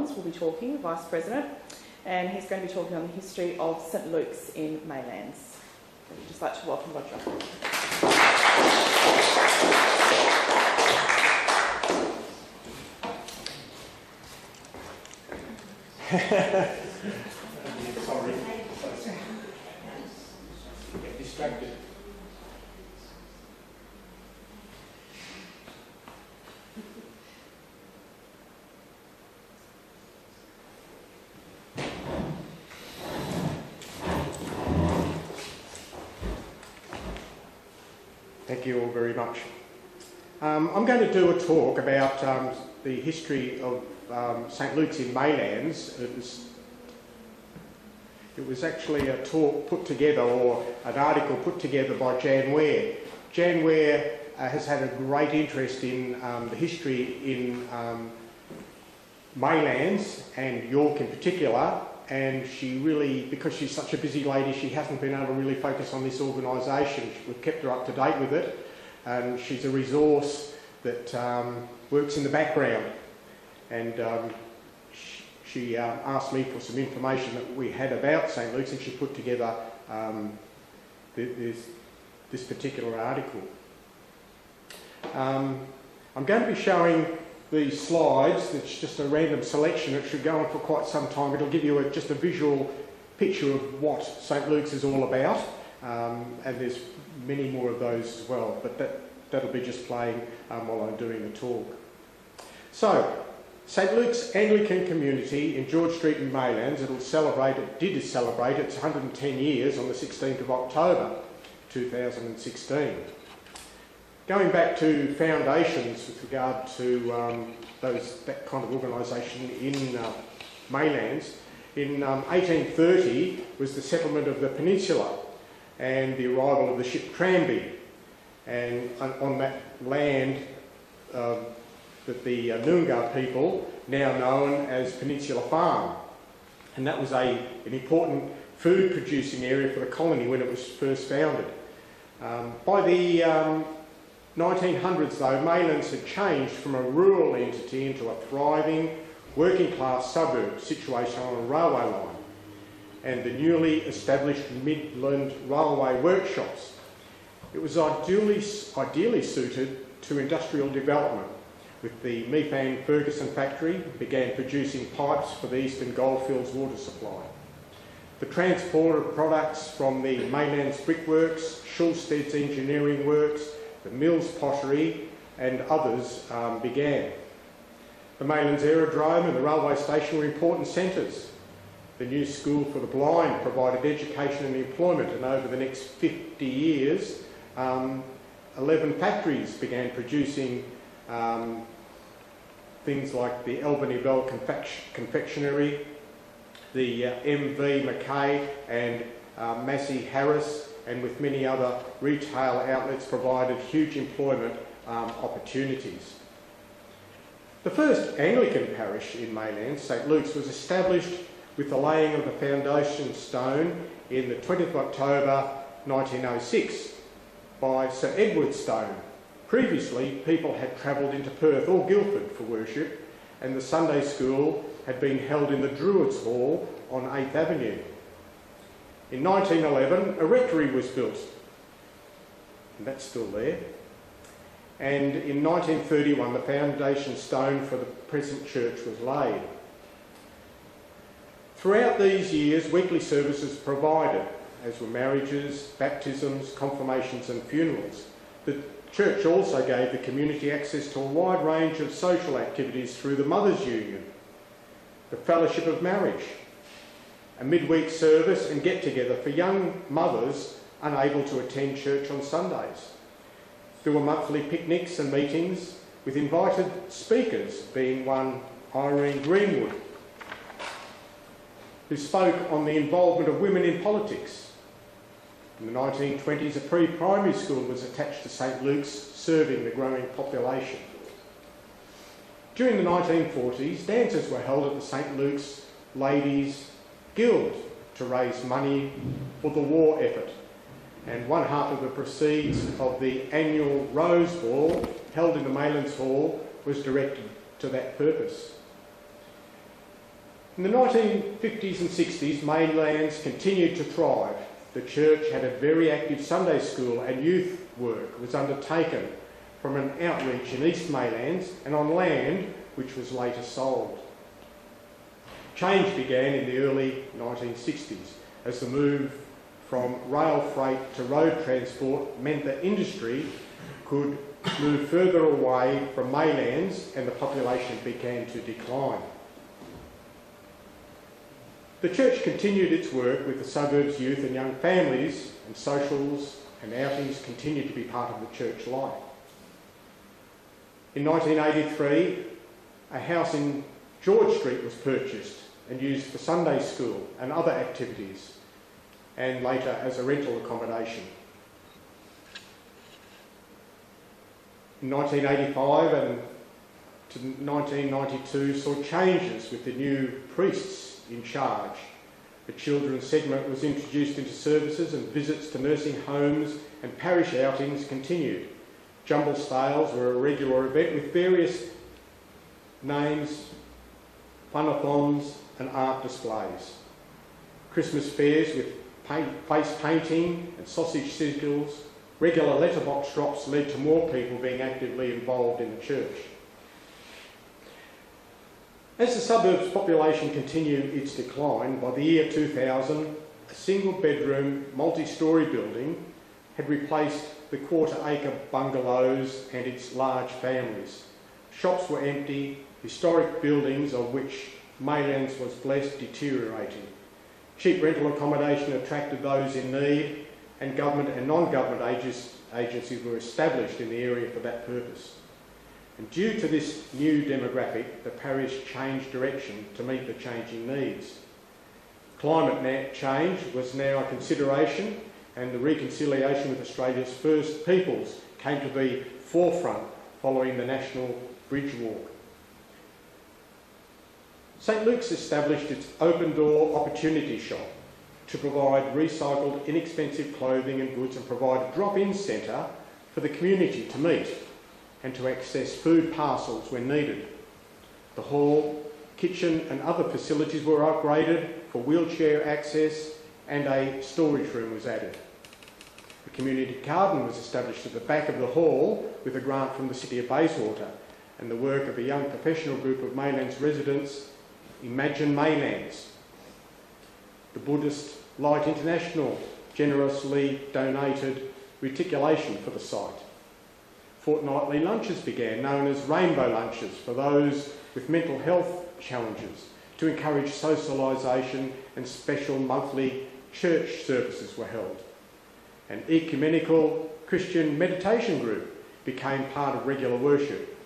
Tomlins will be talking, Vice President, and he's going to be talking on the history of St Luke's in Maylands. I'd just like to welcome Roger. Sorry. Get distracted. Thank you all very much. I'm going to do a talk about the history of St Luke's in Maylands. It was actually a talk put together, or an article put together by Jan Ware. Jan Ware has had a great interest in the history in Maylands and York in particular, and she really, because she's such a busy lady, she hasn't been able to really focus on this organisation. We've kept her up to date with it, and she's a resource that works in the background. And she asked me for some information that we had about St Luke's, and she put together this particular article. I'm going to be showing these slides. It's just a random selection. It should go on for quite some time. It'll give you just a visual picture of what St Luke's is all about, and there's many more of those as well, but that'll be just playing while I'm doing the talk. So, St Luke's Anglican Community in George Street in Maylands, it did celebrate its 110 years on the 16th of October 2016. Going back to foundations with regard to that kind of organisation in Maylands, in 1830 was the settlement of the peninsula and the arrival of the ship Tranby, and on that land that the Noongar people, now known as Peninsula Farm, and that was an important food producing area for the colony when it was first founded. By the 1900s though, Maylands had changed from a rural entity into a thriving working class suburb situated on a railway line, and the newly established Midland Railway workshops. It was ideally suited to industrial development, with the Mefan Ferguson factory began producing pipes for the Eastern Goldfields water supply. The transport of products from the Maylands Brickworks, Schulstead's Engineering Works, the Mills Pottery and others began. The Maylands Aerodrome and the railway station were important centres. The new school for the blind provided education and employment, and over the next 50 years, 11 factories began producing things like the Albany Bell Confectionery, the MV Mackay and Massey Harris, and with many other retail outlets provided huge employment opportunities. The first Anglican parish in Maylands, St Luke's, was established with the laying of the foundation stone in the 20th of October 1906 by Sir Edward Stone. Previously, people had travelled into Perth or Guildford for worship, and the Sunday school had been held in the Druids Hall on 8th Avenue. In 1911, a rectory was built, and that's still there. And in 1931, the foundation stone for the present church was laid. Throughout these years, weekly services provided, as were marriages, baptisms, confirmations and funerals. The church also gave the community access to a wide range of social activities through the Mothers' Union, the Fellowship of Marriage, a midweek service and get-together for young mothers unable to attend church on Sundays. There were monthly picnics and meetings with invited speakers, being one Irene Greenwood, who spoke on the involvement of women in politics. In the 1920s, a pre-primary school was attached to St Luke's, serving the growing population. During the 1940s, dances were held at the St Luke's Ladies' Guild to raise money for the war effort, and one half of the proceeds of the annual Rose Ball held in the Maylands Hall was directed to that purpose. In the 1950s and 60s, Maylands continued to thrive. The church had a very active Sunday school and youth work was undertaken from an outreach in East Maylands and on land which was later sold. Change began in the early 1960s as the move from rail freight to road transport meant that industry could move further away from Maylands and the population began to decline. The church continued its work with the suburbs, youth and young families, and socials and outings continued to be part of the church life. In 1983, a house in George Street was purchased and used for Sunday school and other activities, and later as a rental accommodation. In 1985 and to 1992 saw changes with the new priests in charge. The children's segment was introduced into services and visits to nursing homes and parish outings continued. Jumble sales were a regular event with various names, funathons and art displays. Christmas fairs with face painting and sausage sizzles, regular letterbox drops led to more people being actively involved in the church. As the suburbs' population continued its decline, by the year 2000, a single-bedroom, multi-storey building had replaced the quarter-acre bungalows and its large families. Shops were empty, historic buildings of which Maylands was blessed deteriorating. Cheap rental accommodation attracted those in need, and government and non-government agencies were established in the area for that purpose. And due to this new demographic, the parish changed direction to meet the changing needs. Climate change was now a consideration, and the reconciliation with Australia's First Peoples came to the forefront following the National Bridge Walk. St Luke's established its open door opportunity shop to provide recycled, inexpensive clothing and goods and provide a drop-in centre for the community to meet and to access food parcels when needed. The hall, kitchen and other facilities were upgraded for wheelchair access and a storage room was added. The community garden was established at the back of the hall with a grant from the City of Bayswater and the work of a young professional group of Maylands residents, Imagine Maylands. The Buddhist Light International generously donated reticulation for the site. Fortnightly lunches began, known as rainbow lunches, for those with mental health challenges to encourage socialisation, and special monthly church services were held. An ecumenical Christian meditation group became part of regular worship,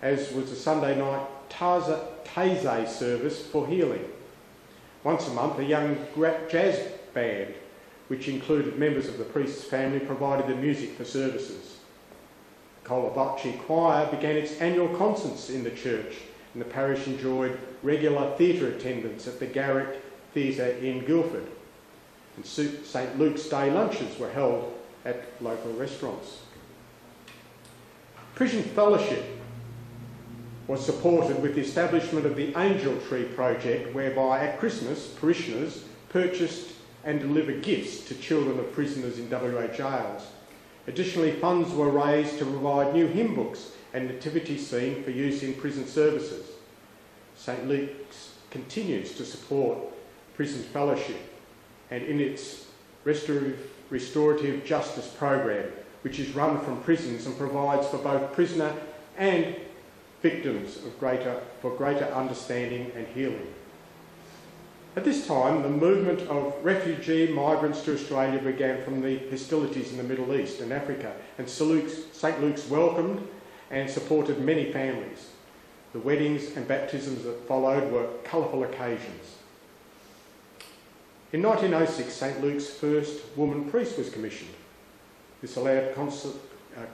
as was a Sunday night Taizé service for healing. Once a month, a young jazz band, which included members of the priest's family, provided the music for services. The Kolobotchi Choir began its annual concerts in the church, and the parish enjoyed regular theatre attendance at the Garrick Theatre in Guildford. And St Luke's Day lunches were held at local restaurants. Prison Fellowship was supported with the establishment of the Angel Tree project, whereby at Christmas parishioners purchased and delivered gifts to children of prisoners in WA jails. Additionally, funds were raised to provide new hymn books and nativity scene for use in prison services. St Luke's continues to support Prison Fellowship and in its restorative justice program, which is run from prisons and provides for both prisoner and victims of greater understanding and healing. At this time, the movement of refugee migrants to Australia began from the hostilities in the Middle East and Africa, and St Luke's welcomed and supported many families. The weddings and baptisms that followed were colourful occasions. In 1906, St Luke's first woman priest was commissioned. This allowed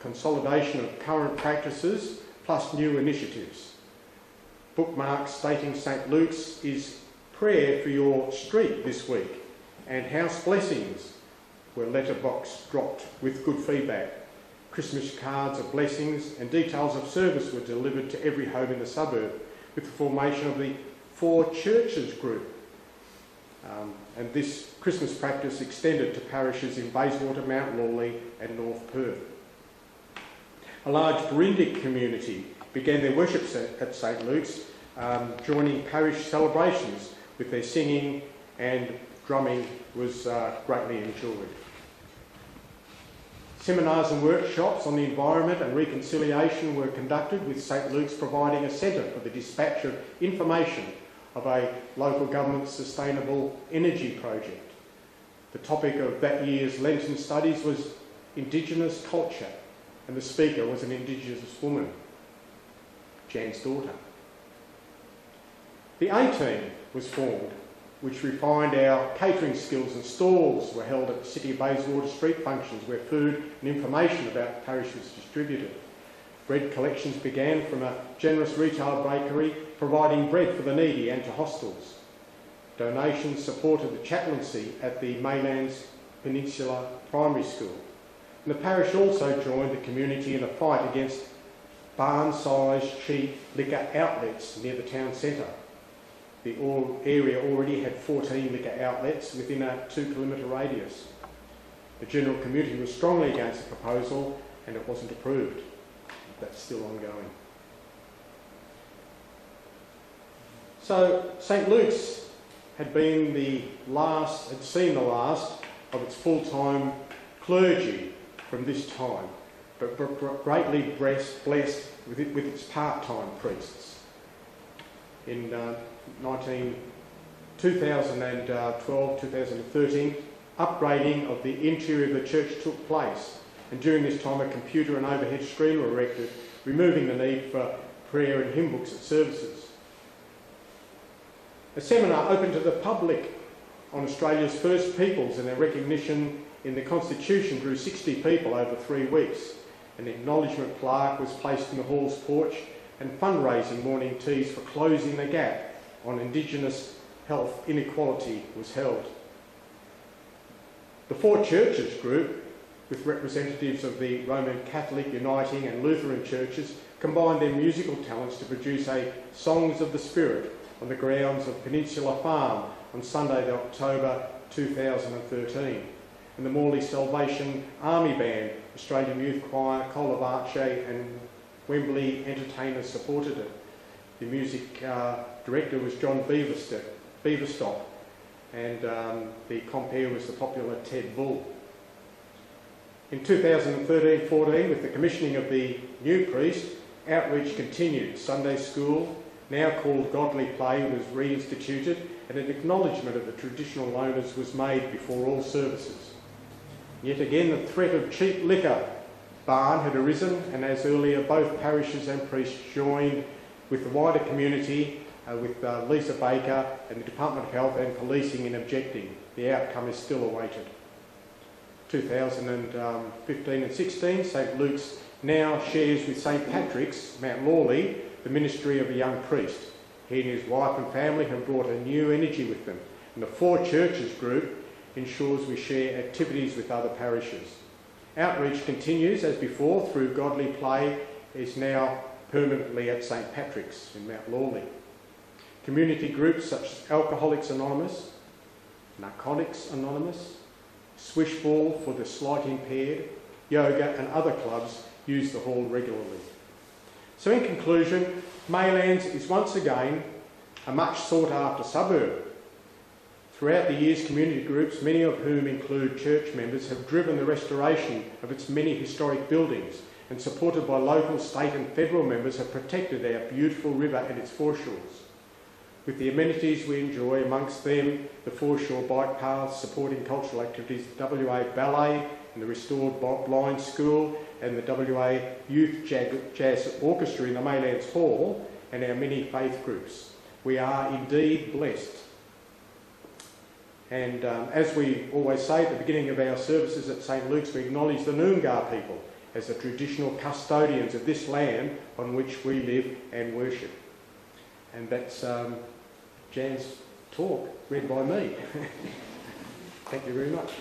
consolidation of current practices plus new initiatives. Bookmarks stating St Luke's is prayer for your street this week, and house blessings were letterbox dropped with good feedback. Christmas cards of blessings and details of service were delivered to every home in the suburb, with the formation of the 4 Churches group. And this Christmas practice extended to parishes in Bayswater, Mount Lawley and North Perth. A large Berindic community began their worship at St Luke's, joining parish celebrations with their singing, and drumming was greatly enjoyed. Seminars and workshops on the environment and reconciliation were conducted, with St Luke's providing a centre for the dispatch of information of a local government sustainable energy project. The topic of that year's Lenten studies was Indigenous culture, and the speaker was an Indigenous woman, Jan's daughter. The A-team was formed, which refined our catering skills, and stalls were held at the City of Bayswater street functions where food and information about the parish was distributed. Bread collections began from a generous retail bakery, providing bread for the needy and to hostels. Donations supported the chaplaincy at the Maylands Peninsula Primary School. And the parish also joined the community in a fight against barn-sized cheap liquor outlets near the town centre. The area already had 14 liquor outlets within a 2-kilometre radius. The general community was strongly against the proposal, and it wasn't approved. That's still ongoing. So St Luke's had seen the last of its full-time clergy from this time, but greatly blessed with its part-time priests. In 2012-2013, upgrading of the interior of the church took place, and during this time a computer and overhead screen were erected, removing the need for prayer and hymn books at services. A seminar open to the public on Australia's first peoples and their recognition in the Constitution drew 60 people over 3 weeks. An acknowledgement plaque was placed in the hall's porch, and fundraising morning teas for closing the gap on Indigenous health inequality was held. The 4 Churches group, with representatives of the Roman Catholic, Uniting and Lutheran churches, combined their musical talents to produce a Songs of the Spirit on the grounds of Peninsula Farm on Sunday, October 2013. And the Morley Salvation Army Band, Australian Youth Choir, Colavarche and Wembley entertainers supported it. The music director was John Beaverstock, and the compere was the popular Ted Bull. In 2013-14, with the commissioning of the new priest, outreach continued. Sunday school, now called Godly Play, was reinstituted, and an acknowledgement of the traditional owners was made before all services. Yet again, the threat of cheap liquor barn had arisen, and as earlier, both parishes and priests joined with the wider community, with Lisa Baker and the Department of Health and Policing in objecting. The outcome is still awaited. 2015 and 16, St Luke's now shares with St Patrick's, Mount Lawley, the ministry of a young priest. He and his wife and family have brought a new energy with them, and the 4 Churches group ensures we share activities with other parishes. Outreach continues as before through Godly Play, is now permanently at St Patrick's in Mount Lawley. Community groups such as Alcoholics Anonymous, Narcotics Anonymous, Swishball for the sight impaired, yoga and other clubs use the hall regularly. So in conclusion, Maylands is once again a much sought after suburb. Throughout the years, community groups, many of whom include church members, have driven the restoration of its many historic buildings, and supported by local, state and federal members, have protected our beautiful river and its foreshores. With the amenities we enjoy, amongst them the foreshore bike paths supporting cultural activities, the WA Ballet and the restored blind school, and the WA Youth Jazz Orchestra in the Maylands Hall, and our many faith groups. We are indeed blessed. And as we always say at the beginning of our services at St Luke's, we acknowledge the Noongar people as the traditional custodians of this land on which we live and worship. And that's Jan's talk, read by me. Thank you very much.